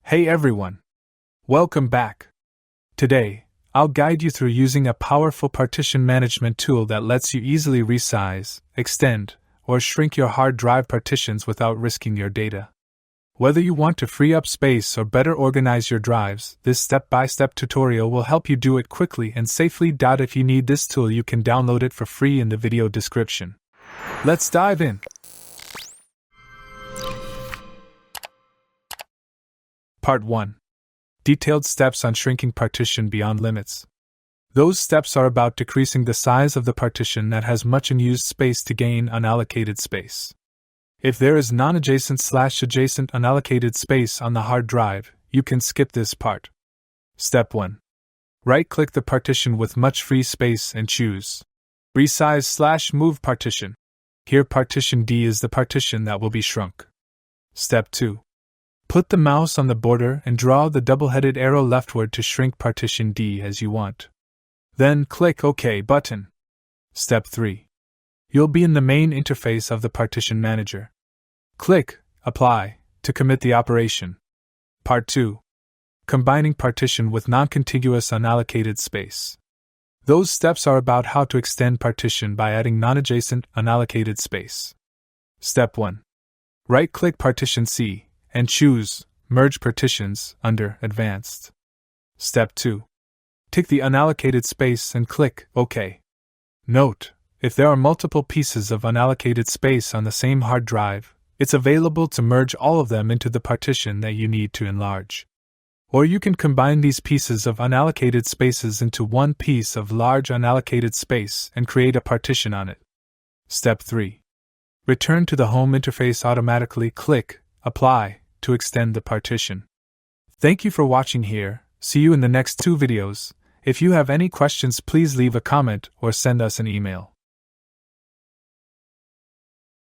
Hey everyone! Welcome back! Today, I'll guide you through using a powerful partition management tool that lets you easily resize, extend, or shrink your hard drive partitions without risking your data. Whether you want to free up space or better organize your drives, this step-by-step tutorial will help you do it quickly and safely. If you need this tool, you can download it for free in the video description. Let's dive in! Part 1. Detailed steps on shrinking partition beyond limits. Those steps are about decreasing the size of the partition that has much unused space to gain unallocated space. If there is non-adjacent/adjacent unallocated space on the hard drive, you can skip this part. Step 1. Right-click the partition with much free space and choose Resize/Move Partition. Here partition D is the partition that will be shrunk. Step 2. Put the mouse on the border and draw the double-headed arrow leftward to shrink partition D as you want. Then click OK button. Step 3. You'll be in the main interface of the partition manager. Click Apply to commit the operation. Part 2. Combining partition with non-contiguous unallocated space. Those steps are about how to extend partition by adding non-adjacent unallocated space. Step 1. Right-click partition C and choose Merge Partitions under Advanced. Step 2. Tick the unallocated space and click OK. Note, if there are multiple pieces of unallocated space on the same hard drive, it's available to merge all of them into the partition that you need to enlarge. Or you can combine these pieces of unallocated spaces into one piece of large unallocated space and create a partition on it. Step 3. Return to the home interface. Automatically click Apply to extend the partition. Thank you for watching here. See you in the next 2 videos. If you have any questions, please leave a comment or send us an email.